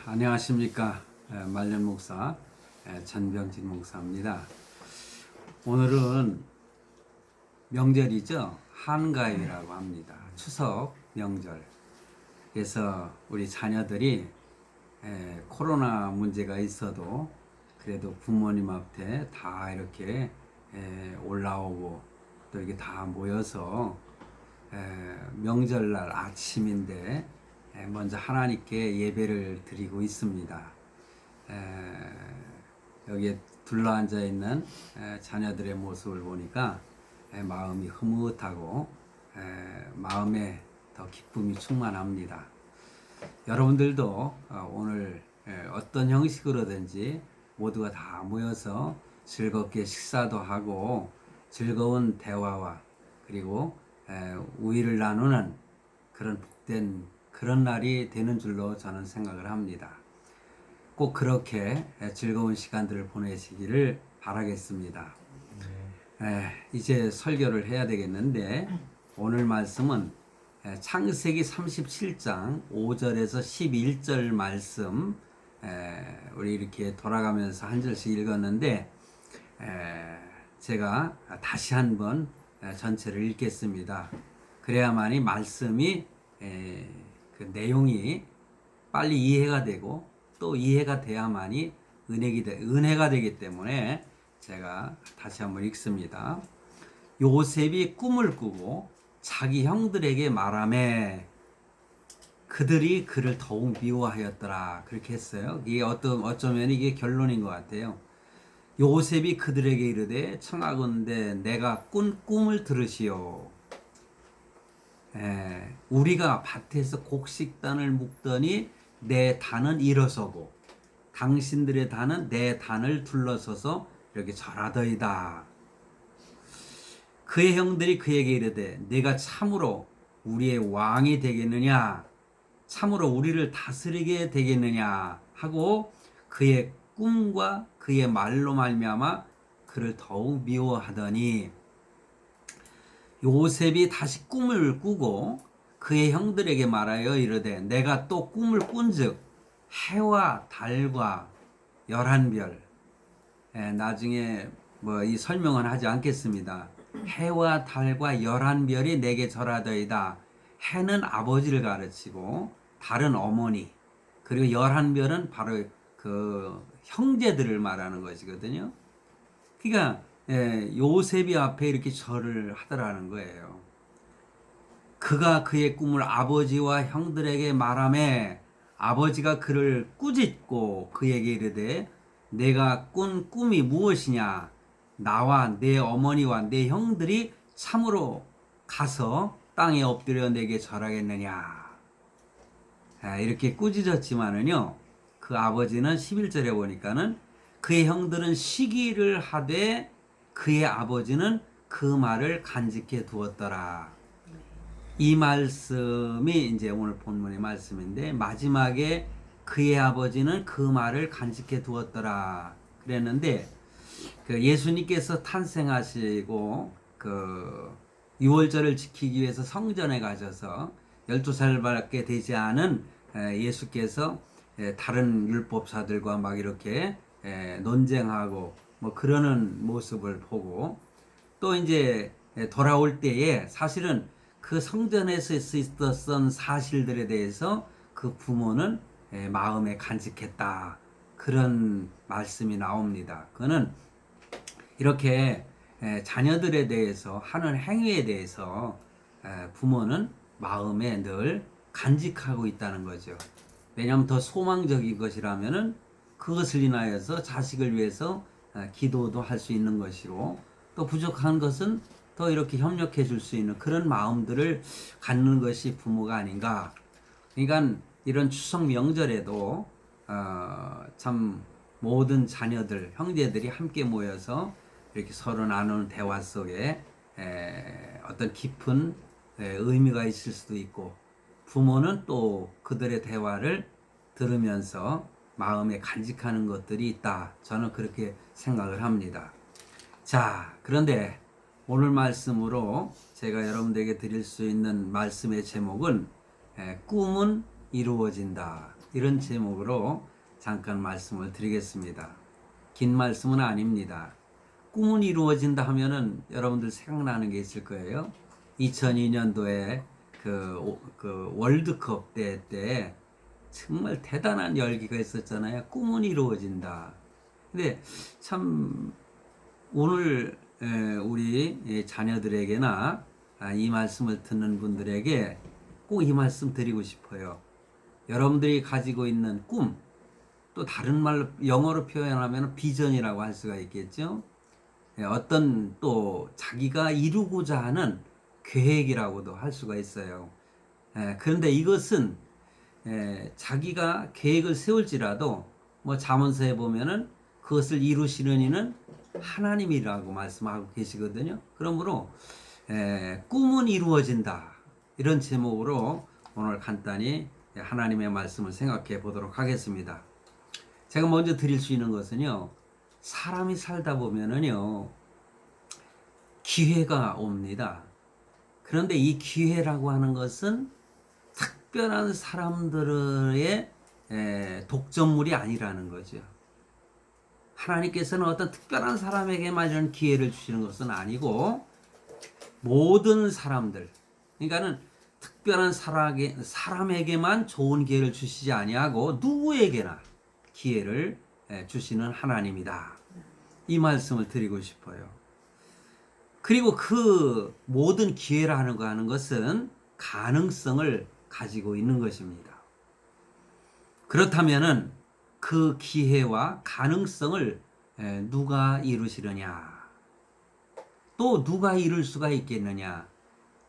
안녕하십니까. 말년 목사 전병진 목사입니다. 오늘은 명절이죠. 한가위라고 합니다. 추석 명절. 그래서 우리 자녀들이 코로나 문제가 있어도 그래도 부모님 앞에 다 이렇게 올라오고 또 이렇게 다 모여서 명절날 아침인데 먼저 하나님께 예배를 드리고 있습니다. 여기에 둘러앉아 있는 자녀들의 모습을 보니까 마음이 흐뭇하고 마음에 더 기쁨이 충만합니다. 여러분들도 오늘 어떤 형식으로든지 모두가 다 모여서 즐겁게 식사도 하고 즐거운 대화와 그리고 우위를 나누는 그런 복된 그런 날이 되는 줄로 저는 생각을 합니다. 꼭 그렇게 즐거운 시간들을 보내시기를 바라겠습니다. 이제 설교를 해야 되겠는데 오늘 말씀은 창세기 37장 5절에서 11절 말씀 우리 이렇게 돌아가면서 한 절씩 읽었는데 제가 다시 한번 전체를 읽겠습니다. 그래야만이 말씀이 그 내용이 빨리 이해가 되고 또 이해가 돼야만이 은혜가 되기 때문에 제가 다시 한번 읽습니다. 요셉이 꿈을 꾸고 자기 형들에게 말하매 그들이 그를 더욱 미워하였더라. 그렇게 했어요. 이게 어쩌면 이게 결론인 것 같아요. 요셉이 그들에게 이르되 청하건대 내가 꾼 꿈을 들으시오. 우리가 밭에서 곡식단을 묶더니 내 단은 일어서고 당신들의 단은 내 단을 둘러서서 이렇게 절하더이다. 그의 형들이 그에게 이르되 네가 참으로 우리의 왕이 되겠느냐 참으로 우리를 다스리게 되겠느냐 하고 그의 꿈과 그의 말로 말미암아 그를 더욱 미워하더니 요셉이 다시 꿈을 꾸고 그의 형들에게 말하여 이르되 내가 또 꿈을 꾼즉 해와 달과 11별 나중에 뭐 이 설명은 하지 않겠습니다. 해와 달과 11별이 내게 절하더이다. 해는 아버지를 가르치고 달은 어머니 그리고 11별은 바로 그 형제들을 말하는 것이거든요. 그러니까 요셉이 앞에 이렇게 절을 하더라는 거예요. 그가 그의 꿈을 아버지와 형들에게 말하매 아버지가 그를 꾸짖고 그에게 이르되 내가 꾼 꿈이 무엇이냐 나와 내 어머니와 내 형들이 참으로 가서 땅에 엎드려 내게 절하겠느냐 이렇게 꾸짖었지만은요 그 아버지는 11절에 보니까는 그의 형들은 시기를 하되 그의 아버지는 그 말을 간직해 두었더라. 이 말씀이 이제 오늘 본문의 말씀인데 마지막에 그의 아버지는 그 말을 간직해 두었더라 그랬는데 그 예수님께서 탄생하시고 그 유월절을 지키기 위해서 성전에 가셔서 12살밖에 되지 않은 예수께서 다른 율법사들과 막 이렇게 논쟁하고 뭐 그러는 모습을 보고 또 이제 돌아올 때에 사실은 그 성전에서 있었던 사실들에 대해서 그 부모는 마음에 간직했다. 그런 말씀이 나옵니다. 그거는 이렇게 자녀들에 대해서 하는 행위에 대해서 부모는 마음에 늘 간직하고 있다는 거죠. 왜냐하면 더 소망적인 것이라면은 그것을 인하여서 자식을 위해서 기도도 할 수 있는 것이고 또 부족한 것은 더 이렇게 협력해 줄 수 있는 그런 마음들을 갖는 것이 부모가 아닌가. 그러니까 이런 추석 명절에도 참 모든 자녀들, 형제들이 함께 모여서 이렇게 서로 나누는 대화 속에 어떤 깊은 의미가 있을 수도 있고 부모는 또 그들의 대화를 들으면서 마음에 간직하는 것들이 있다. 저는 그렇게 생각을 합니다. 자, 그런데 오늘 말씀으로 제가 여러분들에게 드릴 수 있는 말씀의 제목은 꿈은 이루어진다. 이런 제목으로 잠깐 말씀을 드리겠습니다. 긴 말씀은 아닙니다. 꿈은 이루어진다 하면은 여러분들 생각나는 게 있을 거예요. 2002년도에 그 월드컵 때 정말 대단한 열기가 있었잖아요. 꿈은 이루어진다. 근데 참 오늘 우리 자녀들에게나 이 말씀을 듣는 분들에게 꼭 이 말씀 드리고 싶어요. 여러분들이 가지고 있는 꿈, 또 다른 말로 영어로 표현하면 비전이라고 할 수가 있겠죠. 어떤 또 자기가 이루고자 하는 계획이라고도 할 수가 있어요. 그런데 이것은 자기가 계획을 세울지라도 뭐 잠언서에 보면은 그것을 이루시는 이는 하나님이라고 말씀하고 계시거든요. 그러므로 꿈은 이루어진다. 이런 제목으로 오늘 간단히 하나님의 말씀을 생각해 보도록 하겠습니다. 제가 먼저 드릴 수 있는 것은요. 사람이 살다 보면은요. 기회가 옵니다. 그런데 이 기회라고 하는 것은 특별한 사람들의 독점물이 아니라는 거죠. 하나님께서는 어떤 특별한 사람에게만 이런 기회를 주시는 것은 아니고 모든 사람들, 그러니까는 특별한 사람에게만 좋은 기회를 주시지 아니하고 누구에게나 기회를 주시는 하나님이다. 이 말씀을 드리고 싶어요. 그리고 그 모든 기회라 하는 것은 가능성을 가지고 있는 것입니다. 그렇다면은 그 기회와 가능성을 누가 이루시느냐? 또 누가 이룰 수가 있겠느냐?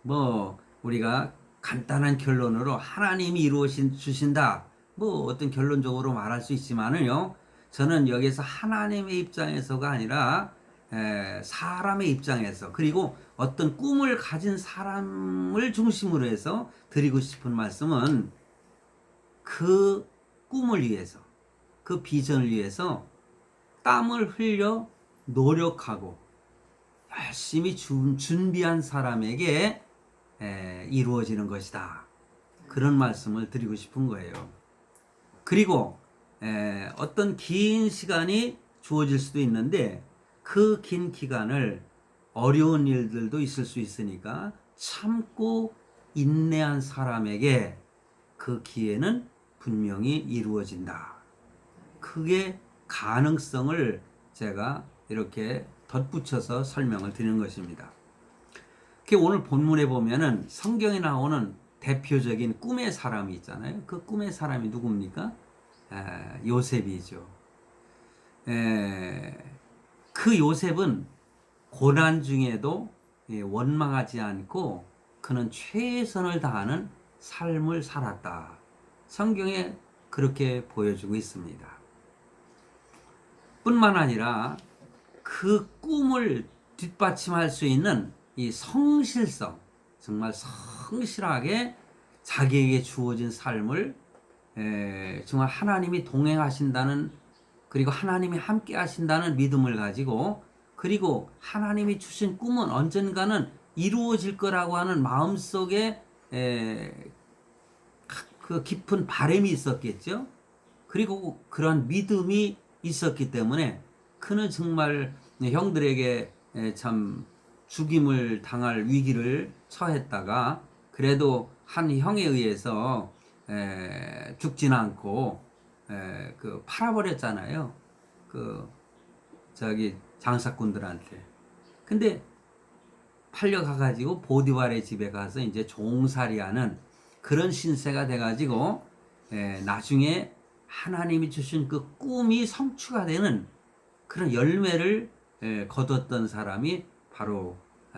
뭐 우리가 간단한 결론으로 하나님이 주신다. 뭐 어떤 결론적으로 말할 수 있지만은요. 저는 여기서 하나님의 입장에서가 아니라 사람의 입장에서 그리고 어떤 꿈을 가진 사람을 중심으로 해서 드리고 싶은 말씀은 그 꿈을 위해서 그 비전을 위해서 땀을 흘려 노력하고 열심히 준비한 사람에게 이루어지는 것이다. 그런 말씀을 드리고 싶은 거예요. 그리고 어떤 긴 시간이 주어질 수도 있는데 그 긴 기간을 어려운 일들도 있을 수 있으니까 참고 인내한 사람에게 그 기회는 분명히 이루어진다. 그게 가능성을 제가 이렇게 덧붙여서 설명을 드리는 것입니다. 오늘 본문에 보면은 성경에 나오는 대표적인 꿈의 사람이 있잖아요. 그 꿈의 사람이 누굽니까? 요셉이죠. 그 요셉은 고난 중에도 원망하지 않고 그는 최선을 다하는 삶을 살았다. 성경에 그렇게 보여주고 있습니다. 뿐만 아니라 그 꿈을 뒷받침할 수 있는 이 성실성, 정말 성실하게 자기에게 주어진 삶을 정말 하나님이 동행하신다는, 그리고 하나님이 함께 하신다는 믿음을 가지고, 그리고 하나님이 주신 꿈은 언젠가는 이루어질 거라고 하는 마음속에 그 깊은 바람이 있었겠죠. 그리고 그런 믿음이 있었기 때문에 그는 정말 형들에게 참 죽임을 당할 위기를 처했다가 그래도 한 형에 의해서 죽진 않고 그 팔아버렸잖아요. 그 저기 장사꾼들한테. 근데 팔려가가지고 보디발의 집에 가서 이제 종살이하는 그런 신세가 돼가지고 나중에 하나님이 주신 그 꿈이 성취가 되는 그런 열매를 거뒀던 사람이 바로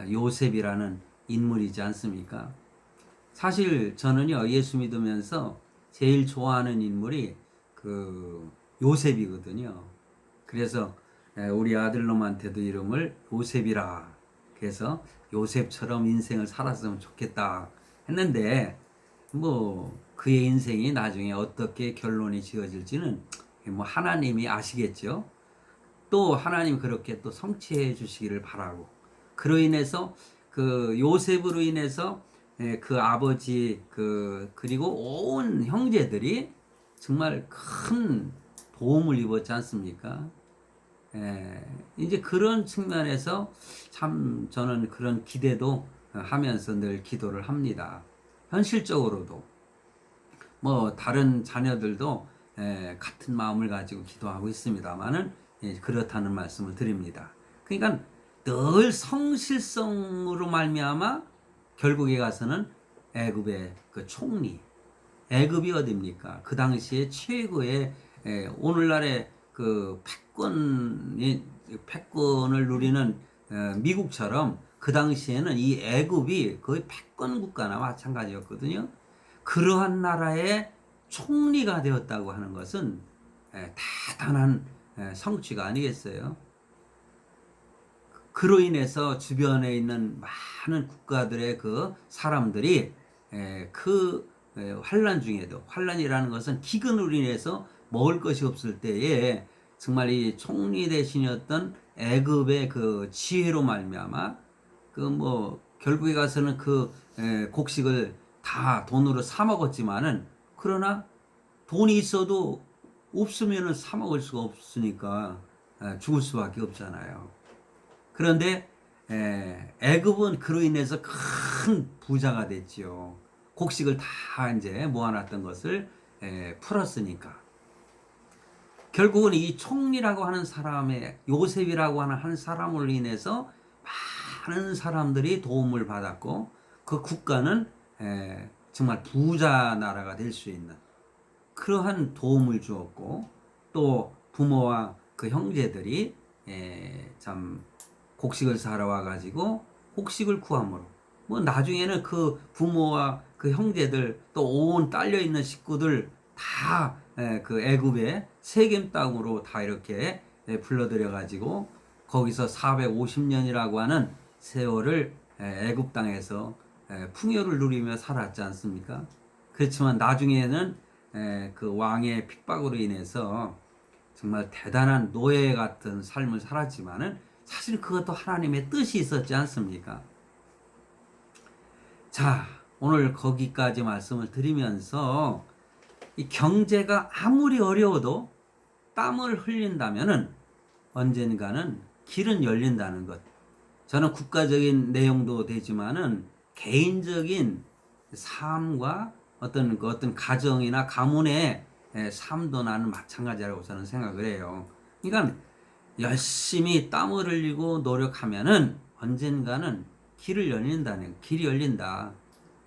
요셉이라는 인물이지 않습니까? 사실 저는요, 예수 믿으면서 제일 좋아하는 인물이 그 요셉이거든요. 그래서 우리 아들놈한테도 이름을 요셉이라, 그래서 요셉처럼 인생을 살았으면 좋겠다 했는데, 뭐 그의 인생이 나중에 어떻게 결론이 지어질지는 뭐 하나님이 아시겠죠. 또 하나님 그렇게 또 성취해 주시기를 바라고, 그로 인해서 그 요셉으로 인해서 그 아버지 그리고 온 형제들이 정말 큰 도움을 입었지 않습니까? 이제 그런 측면에서 참 저는 그런 기대도 하면서 늘 기도를 합니다. 현실적으로도 뭐 다른 자녀들도 같은 마음을 가지고 기도하고 있습니다만은 그렇다는 말씀을 드립니다. 그러니까 늘 성실성으로 말미암아 결국에 가서는 애굽의 그 총리, 애굽이 어딥니까? 그 당시에 최고의 오늘날의 그 패권을 누리는 미국처럼 그 당시에는 이 애굽이 거의 패권 국가나 마찬가지였거든요. 그러한 나라의 총리가 되었다고 하는 것은 대단한 성취가 아니겠어요? 그로 인해서 주변에 있는 많은 국가들의 그 사람들이 그 환란 중에도, 환란이라는 것은 기근으로 인해서 먹을 것이 없을 때에 정말 이 총리 대신이었던 애굽의 그 지혜로 말미암아 그 뭐 결국에 가서는 그 곡식을 다 돈으로 사 먹었지만은, 그러나 돈이 있어도 없으면은 사 먹을 수가 없으니까 죽을 수밖에 없잖아요. 그런데 애굽은 그로 인해서 큰 부자가 됐지요. 곡식을 다 이제 모아놨던 것을 풀었으니까. 결국은 이 총리라고 하는 사람의, 요셉이라고 하는 한 사람으로 인해서 많은 사람들이 도움을 받았고, 그 국가는 정말 부자 나라가 될 수 있는 그러한 도움을 주었고, 또 부모와 그 형제들이 참 곡식을 사러 와가지고 곡식을 구함으로, 뭐 나중에는 그 부모와 그 형제들 또 온 딸려 있는 식구들 다 그 애굽의 세겜 땅으로 다 이렇게 불러들여 가지고 거기서 450년이라고 하는 세월을 애굽 땅에서 풍요를 누리며 살았지 않습니까? 그렇지만 나중에는 그 왕의 핍박으로 인해서 정말 대단한 노예 같은 삶을 살았지만은 사실 그것도 하나님의 뜻이 있었지 않습니까? 자, 오늘 거기까지 말씀을 드리면서 이 경제가 아무리 어려워도 땀을 흘린다면은 언젠가는 길은 열린다는 것. 저는 국가적인 내용도 되지만은 개인적인 삶과 어떤 가정이나 가문의 삶도 나는 마찬가지라고 저는 생각을 해요. 그러니까 열심히 땀을 흘리고 노력하면은 언젠가는 길이 열린다.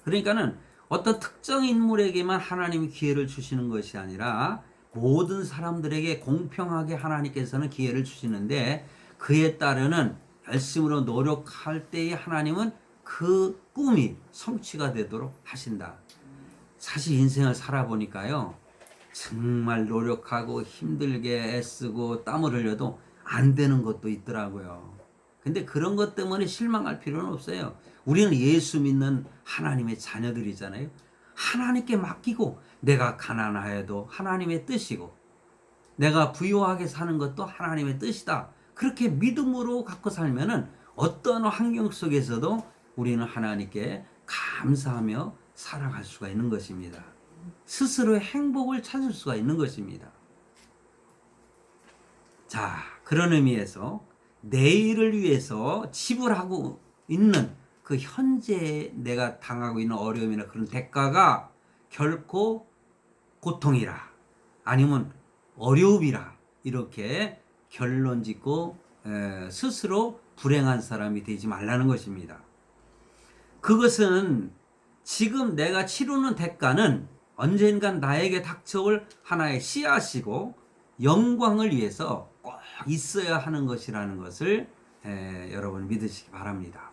그러니까는 어떤 특정 인물에게만 하나님이 기회를 주시는 것이 아니라 모든 사람들에게 공평하게 하나님께서는 기회를 주시는데, 그에 따르는 열심으로 노력할 때에 하나님은 그 꿈이 성취가 되도록 하신다. 사실 인생을 살아보니까요, 정말 노력하고 힘들게 애쓰고 땀을 흘려도 안 되는 것도 있더라고요. 근데 그런 것 때문에 실망할 필요는 없어요. 우리는 예수 믿는 하나님의 자녀들이잖아요. 하나님께 맡기고, 내가 가난하여도 하나님의 뜻이고, 내가 부유하게 사는 것도 하나님의 뜻이다. 그렇게 믿음으로 갖고 살면은 어떤 환경 속에서도 우리는 하나님께 감사하며 살아갈 수가 있는 것입니다. 스스로의 행복을 찾을 수가 있는 것입니다. 자, 그런 의미에서 내일을 위해서 지불하고 있는 그 현재 내가 당하고 있는 어려움이나 그런 대가가 결코 고통이라, 아니면 어려움이라 이렇게 결론 짓고 스스로 불행한 사람이 되지 말라는 것입니다. 그것은 지금 내가 치르는 대가는 언젠간 나에게 닥쳐올 하나의 씨앗이고 영광을 위해서 꼭 있어야 하는 것이라는 것을 여러분 믿으시기 바랍니다.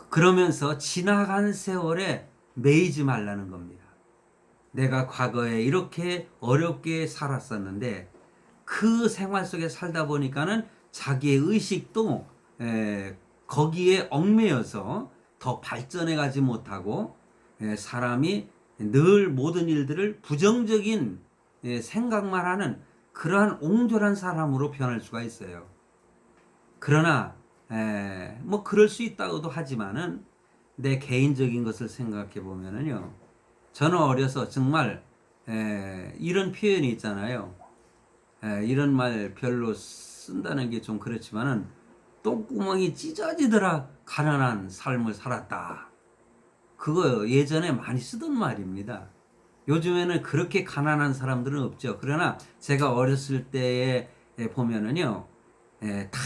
그러면서 지나간 세월에 매이지 말라는 겁니다. 내가 과거에 이렇게 어렵게 살았었는데 그 생활 속에 살다 보니까는 자기의 의식도 거기에 얽매여서 더 발전해 가지 못하고 사람이 늘 모든 일들을 부정적인 생각만 하는 그러한 옹졸한 사람으로 변할 수가 있어요. 그러나 뭐 그럴 수 있다고도 하지만은 내 개인적인 것을 생각해 보면은요, 저는 어려서 정말 이런 표현이 있잖아요. 이런 말 별로 쓴다는 게 좀 그렇지만은 똥구멍이 찢어지더라 가난한 삶을 살았다. 그거 예전에 많이 쓰던 말입니다. 요즘에는 그렇게 가난한 사람들은 없죠. 그러나 제가 어렸을 때에 보면은요, 다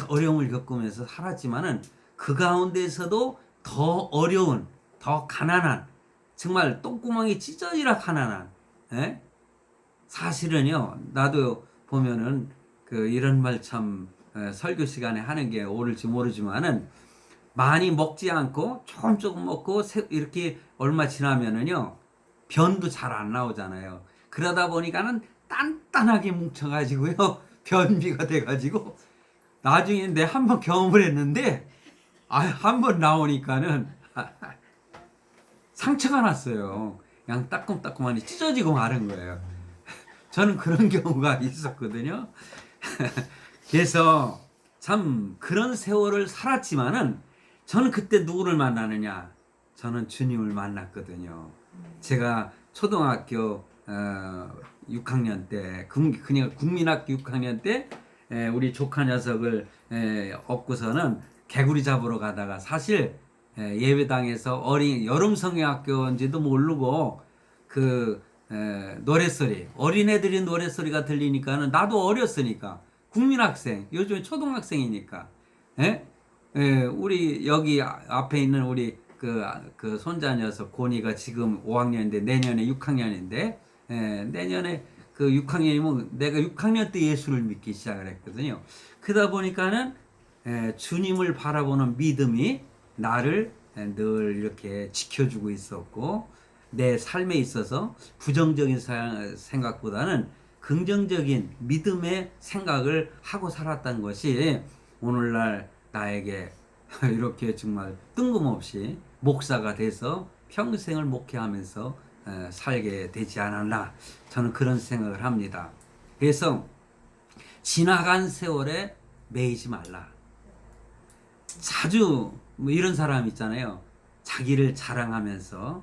어려움을 겪으면서 살았지만은 그 가운데서도 더 어려운, 더 가난한, 정말 똥구멍이 찢어지라 가난한, 예? 사실은요, 나도 보면은 이런 말 참 설교 시간에 하는 게 옳을지 모르지만은 많이 먹지 않고 조금 조금 먹고 이렇게 얼마 지나면은요, 변도 잘 안 나오잖아요. 그러다 보니까는 단단하게 뭉쳐가지고요, 변비가 돼가지고 나중에 내 한 번 경험을 했는데, 한 번 나오니까는 상처가 났어요. 그냥 따끔따끔하니 찢어지고 마른 거예요. 저는 그런 경우가 있었거든요. 그래서 참 그런 세월을 살았지만은 저는 그때 누구를 만나느냐? 저는 주님을 만났거든요. 제가 초등학교 6학년 때, 그냥 국민학교 6학년 때 우리 조카 녀석을 얻고서는 개구리 잡으러 가다가 사실 예배당에서 여름 성경학교인지도 모르고 그 노랫소리, 어린애들이 노랫소리가 들리니까는 나도 어렸으니까 국민학생, 요즘 초등학생이니까 우리 여기 앞에 있는 우리 그 손자 녀석 고니가 지금 5학년인데 내년에 6학년인데 내년에 그 6학년이면 내가 6학년 때 예수를 믿기 시작을 했거든요. 그러다 보니까는 주님을 바라보는 믿음이 나를 늘 이렇게 지켜주고 있었고 내 삶에 있어서 부정적인 생각보다는 긍정적인 믿음의 생각을 하고 살았다는 것이 오늘날 나에게 이렇게 정말 뜬금없이 목사가 돼서 평생을 목회하면서 살게 되지 않았나 저는 그런 생각을 합니다. 그래서 지나간 세월에 매이지 말라. 자주 뭐 이런 사람 있잖아요. 자기를 자랑하면서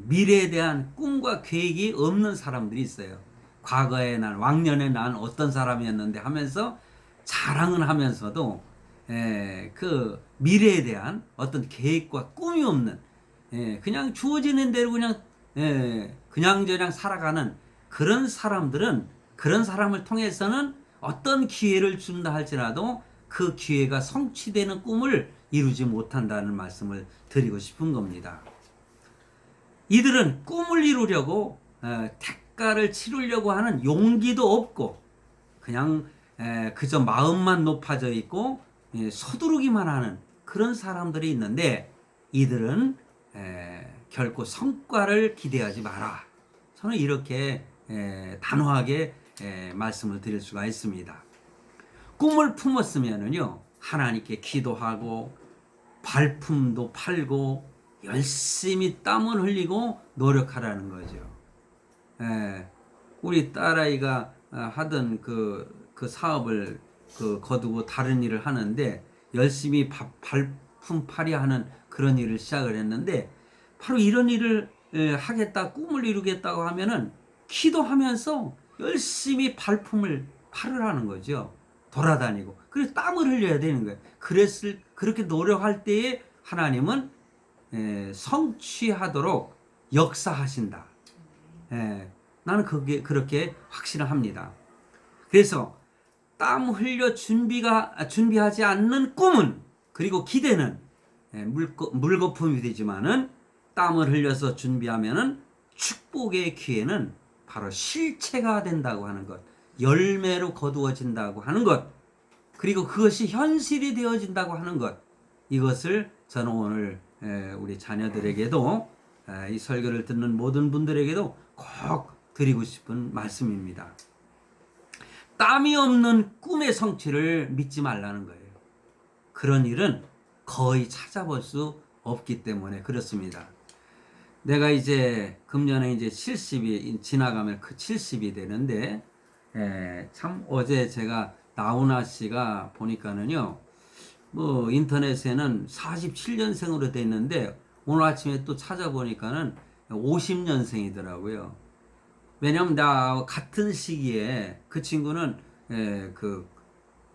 미래에 대한 꿈과 계획이 없는 사람들이 있어요. 과거에 난 왕년에 난 어떤 사람이었는데 하면서 자랑은 하면서도 그 미래에 대한 어떤 계획과 꿈이 없는 그냥 주어지는 대로 그냥 살아가는 그런 사람들은 그런 사람을 통해서는 어떤 기회를 준다 할지라도 그 기회가 성취되는 꿈을 이루지 못한다는 말씀을 드리고 싶은 겁니다. 이들은 꿈을 이루려고 대가를 치르려고 하는 용기도 없고 그냥 그저 마음만 높아져 있고 서두르기만 하는 그런 사람들이 있는데 이들은 결코 성과를 기대하지 마라. 저는 이렇게 단호하게 말씀을 드릴 수가 있습니다. 꿈을 품었으면은요 하나님께 기도하고 발품도 팔고 열심히 땀을 흘리고 노력하라는 거죠. 우리 딸아이가 하던 그 사업을 거두고 다른 일을 하는데 열심히 발품 팔이하는 그런 일을 시작을 했는데 바로 이런 일을 하겠다 꿈을 이루겠다고 하면은 기도하면서 열심히 발품을 팔으라는 거죠. 돌아다니고 그래서 땀을 흘려야 되는 거예요. 그렇게 노력할 때에 하나님은 성취하도록 역사하신다. 나는 그렇게 확신을 합니다. 그래서 땀 흘려 준비하지 않는 꿈은 그리고 기대는 물거품이 되지만은 땀을 흘려서 준비하면은 축복의 기회는 바로 실체가 된다고 하는 것, 열매로 거두어진다고 하는 것, 그리고 그것이 현실이 되어진다고 하는 것, 이것을 저는 오늘 우리 자녀들에게도 이 설교를 듣는 모든 분들에게도 꼭 드리고 싶은 말씀입니다. 땀이 없는 꿈의 성취를 믿지 말라는 거예요. 그런 일은 거의 찾아볼 수 없기 때문에 그렇습니다. 내가 이제 금년에 이제 70이 지나가면 그 70이 되는데 참 어제 제가 나훈아 씨가 보니까는요 뭐 인터넷에는 47년생으로 돼 있는데 오늘 아침에 또 찾아보니까는 50년생이더라고요. 왜냐면 나 같은 시기에 그 친구는 그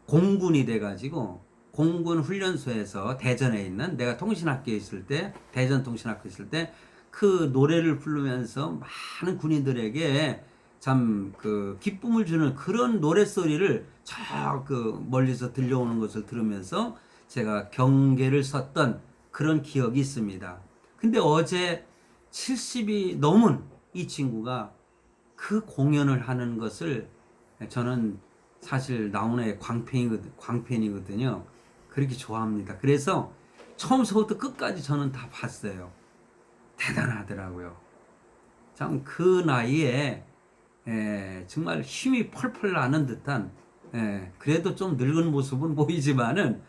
공군이 돼가지고 공군 훈련소에서 대전에 있는 내가 통신학교에 있을 때 대전 통신학교 있을 때 그 노래를 부르면서 많은 군인들에게 참 그 기쁨을 주는 그런 노래 소리를 저 그 멀리서 들려오는 것을 들으면서 제가 경계를 섰던 그런 기억이 있습니다. 근데 어제 70이 넘은 이 친구가 그 공연을 하는 것을 저는 사실 나훈아의 광팬이거든요. 그렇게 좋아합니다. 그래서 처음서부터 끝까지 저는 다 봤어요. 대단하더라고요. 참 그 나이에 정말 힘이 펄펄 나는 듯한 그래도 좀 늙은 모습은 보이지만은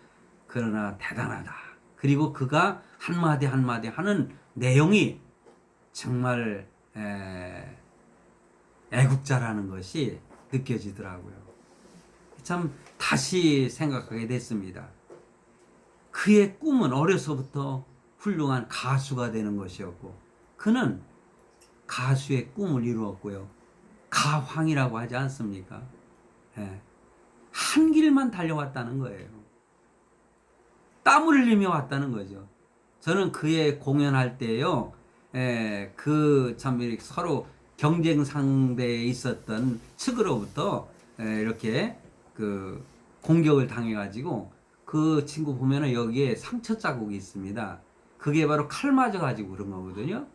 그러나 대단하다. 그리고 그가 한마디 한마디 하는 내용이 정말 애국자라는 것이 느껴지더라고요. 참 다시 생각하게 됐습니다. 그의 꿈은 어려서부터 훌륭한 가수가 되는 것이었고 그는 가수의 꿈을 이루었고요. 가황이라고 하지 않습니까? 예. 한 길만 달려왔다는 거예요. 땀을 흘리며 왔다는 거죠. 저는 그의 공연할 때요, 그 참 서로 경쟁 상대에 있었던 측으로부터 이렇게 그 공격을 당해가지고 그 친구 보면은 여기에 상처 자국이 있습니다. 그게 바로 칼 맞아가지고 그런 거거든요.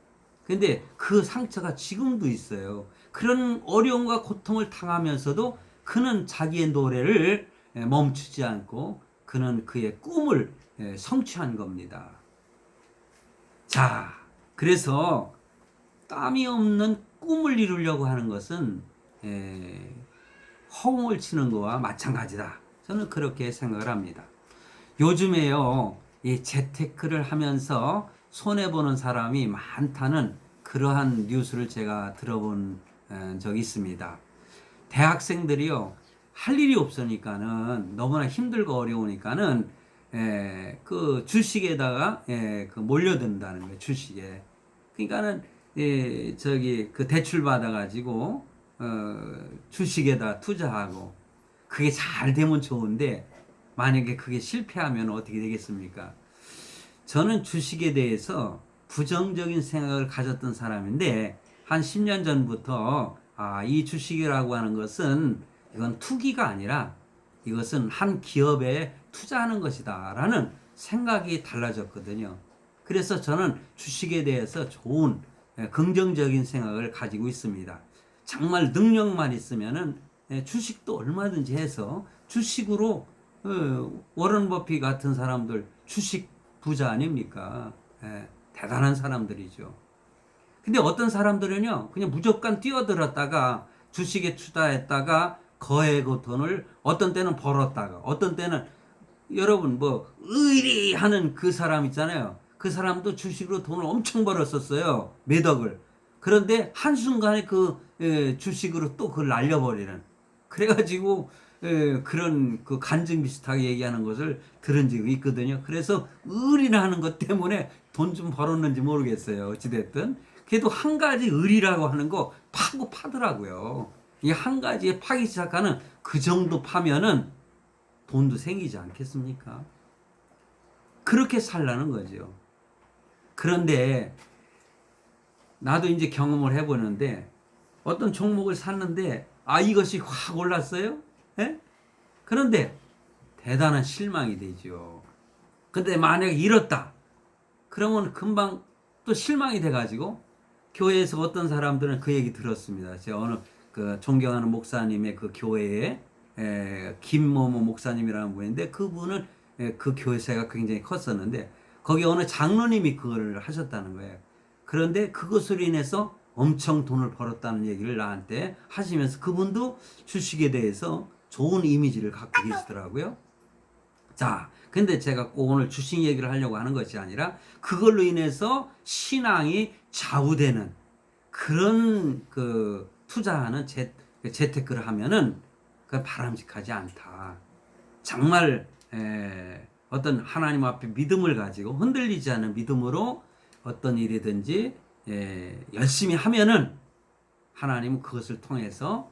근데 그 상처가 지금도 있어요. 그런 어려움과 고통을 당하면서도 그는 자기의 노래를 멈추지 않고 그는 그의 꿈을 성취한 겁니다. 자, 그래서 땀이 없는 꿈을 이루려고 하는 것은 허공을 치는 거와 마찬가지다. 저는 그렇게 생각을 합니다. 요즘에요, 이 재테크를 하면서 손해보는 사람이 많다는 그러한 뉴스를 제가 들어본 적이 있습니다. 대학생들이요, 할 일이 없으니까는 너무나 힘들고 어려우니까는 그 주식에다가 그 몰려든다는 거예요. 주식에. 그러니까는 저기 그 대출 받아가지고 주식에다 투자하고 그게 잘 되면 좋은데 만약에 그게 실패하면 어떻게 되겠습니까? 저는 주식에 대해서 부정적인 생각을 가졌던 사람인데 한 10년 전부터 이 주식이라고 하는 것은 이건 투기가 아니라 이것은 한 기업에 투자하는 것이다 라는 생각이 달라졌거든요. 그래서 저는 주식에 대해서 좋은 긍정적인 생각을 가지고 있습니다. 정말 능력만 있으면은 주식도 얼마든지 해서 주식으로 워런 버핏 같은 사람들 주식 부자 아닙니까? 대단한 사람들이죠. 근데 어떤 사람들은요, 그냥 무조건 뛰어들었다가 주식에 투자했다가 거액의 돈을 어떤 때는 벌었다가 어떤 때는 여러분 뭐 의리하는 그 사람 있잖아요. 그 사람도 주식으로 돈을 엄청 벌었었어요. 몇 억을. 그런데 한순간에 그 주식으로 또 그걸 날려버리는. 그래가지고 그런 그 간증 비슷하게 얘기하는 것을 들은 적이 있거든요. 그래서 의리하는 것 때문에 돈 좀 벌었는지 모르겠어요. 어찌됐든. 그래도 한 가지 의리라고 하는 거 파고 파더라고요. 이 한 가지에 파기 시작하는 그 정도 파면은 돈도 생기지 않겠습니까? 그렇게 살라는 거죠. 그런데 나도 이제 경험을 해보는데 어떤 종목을 샀는데 이것이 확 올랐어요? 예? 그런데 대단한 실망이 되죠. 근데 만약에 잃었다. 그러면 금방 또 실망이 돼가지고 교회에서 어떤 사람들은 그 얘기 들었습니다. 제가 어느 그 존경하는 목사님의 그 교회에 김모모 목사님이라는 분인데 그분은 그 교회사가 굉장히 컸었는데 거기 어느 장로님이 그걸 하셨다는 거예요. 그런데 그것으로 인해서 엄청 돈을 벌었다는 얘기를 나한테 하시면서 그분도 주식에 대해서 좋은 이미지를 갖고 계시더라고요. 자, 근데 제가 꼭 오늘 주식 얘기를 하려고 하는 것이 아니라 그걸로 인해서 신앙이 좌우되는 그런 그 투자하는 재테크를 하면은 그 바람직하지 않다. 정말 어떤 하나님 앞에 믿음을 가지고 흔들리지 않은 믿음으로 어떤 일이든지 열심히 하면은 하나님은 그것을 통해서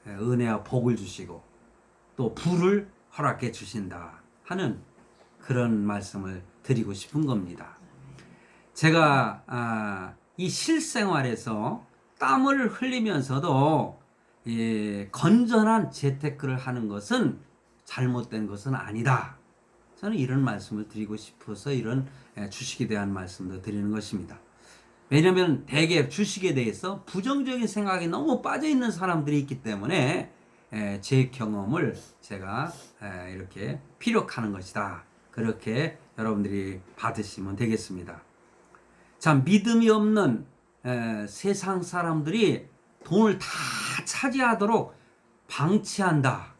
은혜와 복을 주시고 또 부를 허락해 주신다 하는 그런 말씀을 드리고 싶은 겁니다. 제가 이 실생활에서 땀을 흘리면서도 건전한 재테크를 하는 것은 잘못된 것은 아니다. 저는 이런 말씀을 드리고 싶어서 이런 주식에 대한 말씀도 드리는 것입니다. 왜냐하면 대개 주식에 대해서 부정적인 생각이 너무 빠져 있는 사람들이 있기 때문에 제 경험을 제가 이렇게 피력하는 것이다. 그렇게 여러분들이 받으시면 되겠습니다. 자, 믿음이 없는 세상 사람들이 돈을 다 차지하도록 방치한다.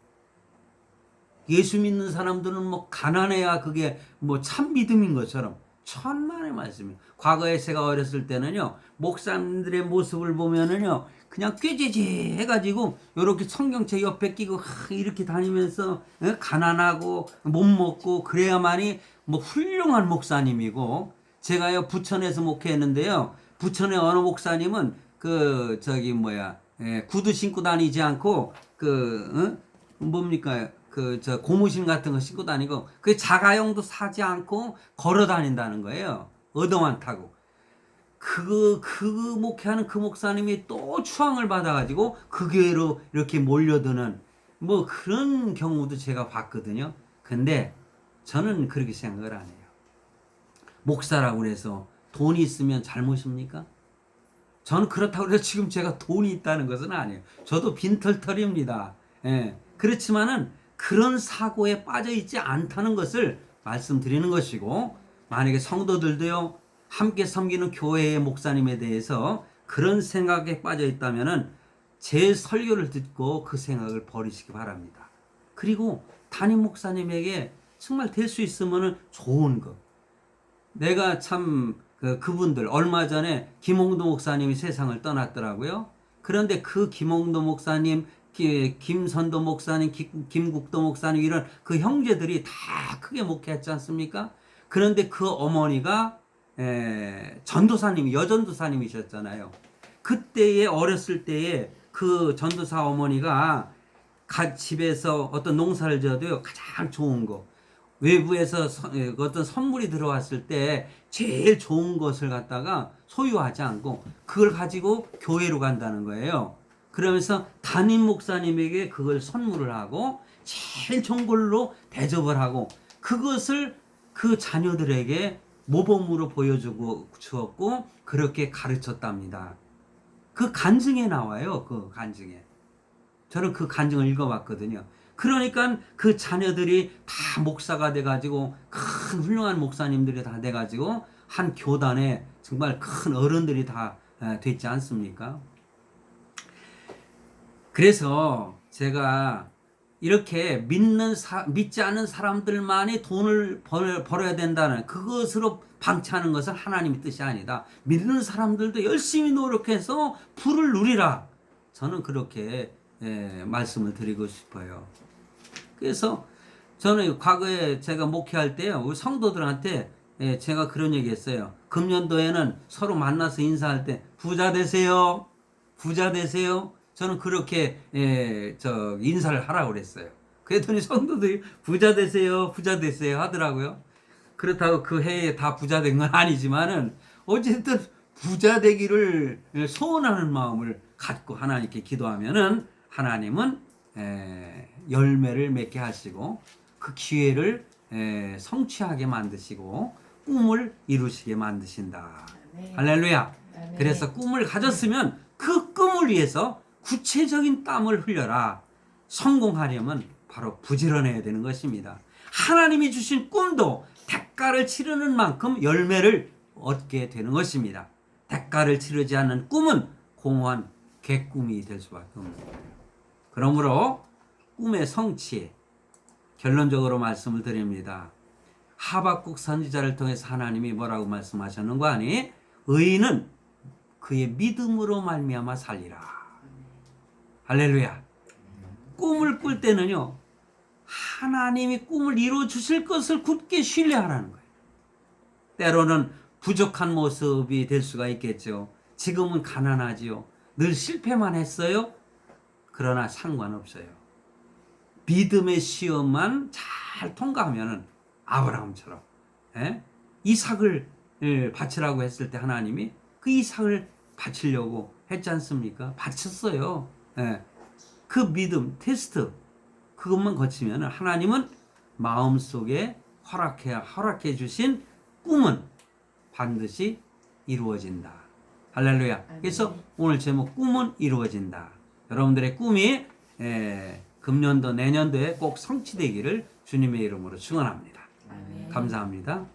예수 믿는 사람들은 뭐 가난해야 그게 뭐 참 믿음인 것처럼 천만의 말씀이에요. 과거에 제가 어렸을 때는요, 목사님들의 모습을 보면은요, 그냥 꾀죄죄 해가지고 요렇게 성경책 옆에 끼고 이렇게 다니면서 가난하고 못 먹고 그래야만이 뭐 훌륭한 목사님이고, 제가요 부천에서 목회했는데요, 부천의 어느 목사님은 그 저기 뭐야 구두 신고 다니지 않고 뭡니까 그 저 고무신 같은 거 신고 다니고 그 자가용도 사지 않고 걸어 다닌다는 거예요. 얻어만 타고. 그 목회하는 그 목사님이 또 추앙을 받아가지고 그 교회로 이렇게 몰려드는 뭐 그런 경우도 제가 봤거든요. 근데 저는 그렇게 생각을 안 해요. 목사라고 해서 돈이 있으면 잘못입니까? 저는 그렇다고 해서 지금 제가 돈이 있다는 것은 아니에요. 저도 빈털털입니다. 예. 그렇지만은 그런 사고에 빠져 있지 않다는 것을 말씀드리는 것이고, 만약에 성도들도요 함께 섬기는 교회의 목사님에 대해서 그런 생각에 빠져 있다면은 제 설교를 듣고 그 생각을 버리시기 바랍니다. 그리고 담임 목사님에게 정말 될 수 있으면은 좋은 것. 내가 참 그분들 얼마 전에 김홍도 목사님이 세상을 떠났더라고요. 그런데 그 김홍도 목사님, 김선도 목사님, 김국도 목사님 이런 그 형제들이 다 크게 목회했지 않습니까? 그런데 그 어머니가 전도사님, 여전도사님이셨잖아요. 그때에 어렸을 때에 그 전도사 어머니가 집에서 어떤 농사를 지어도요 가장 좋은 거, 외부에서 어떤 선물이 들어왔을 때 제일 좋은 것을 갖다가 소유하지 않고 그걸 가지고 교회로 간다는 거예요. 그러면서 담임 목사님에게 그걸 선물을 하고 제일 좋은 걸로 대접을 하고 그것을 그 자녀들에게 모범으로 보여주고 주었고 그렇게 가르쳤답니다. 그 간증에 나와요. 그 간증에. 저는 그 간증을 읽어봤거든요. 그러니까 그 자녀들이 다 목사가 돼가지고 큰 훌륭한 목사님들이 다 돼가지고 한 교단에 정말 큰 어른들이 다 됐지 않습니까? 그래서 제가 이렇게 믿지 않는 사람들만이 돈을 벌어야 된다는 그것으로 방치하는 것은 하나님의 뜻이 아니다. 믿는 사람들도 열심히 노력해서 부를 누리라. 저는 그렇게 말씀을 드리고 싶어요. 그래서 저는 과거에 제가 목회할 때요, 우리 성도들한테 제가 그런 얘기 했어요. 금년도에는 서로 만나서 인사할 때 부자 되세요. 부자 되세요. 저는 그렇게 인사를 하라고 그랬어요. 그랬더니 성도들이 부자 되세요. 부자 되세요 하더라고요. 그렇다고 그 해에 다 부자 된 건 아니지만은 어쨌든 부자 되기를 소원하는 마음을 갖고 하나님께 기도하면은 하나님은 열매를 맺게 하시고 그 기회를 성취하게 만드시고 꿈을 이루시게 만드신다. 네. 할렐루야. 네. 그래서 꿈을 가졌으면 그 꿈을 위해서 구체적인 땀을 흘려라. 성공하려면 바로 부지런해야 되는 것입니다. 하나님이 주신 꿈도 대가를 치르는 만큼 열매를 얻게 되는 것입니다. 대가를 치르지 않는 꿈은 공허한 객꿈이 될 수밖에 없는 거예요. 그러므로 꿈의 성취, 결론적으로 말씀을 드립니다. 하박국 선지자를 통해서 하나님이 뭐라고 말씀하셨는가 하니 의인은 그의 믿음으로 말미암아 살리라. 할렐루야. 꿈을 꿀 때는요 하나님이 꿈을 이루어 주실 것을 굳게 신뢰하라는 거예요. 때로는 부족한 모습이 될 수가 있겠죠. 지금은 가난하지요. 늘 실패만 했어요? 그러나 상관없어요. 믿음의 시험만 잘 통과하면은 아브라함처럼 이삭을 바치라고 했을 때 하나님이 그 이삭을 바치려고 했지 않습니까? 바쳤어요. 그 믿음 테스트 그것만 거치면 하나님은 마음속에 허락해 주신 꿈은 반드시 이루어진다. 할렐루야. 그래서 오늘 제목 꿈은 이루어진다. 여러분들의 꿈이 금년도 내년도에 꼭 성취되기를 주님의 이름으로 축원합니다. 감사합니다.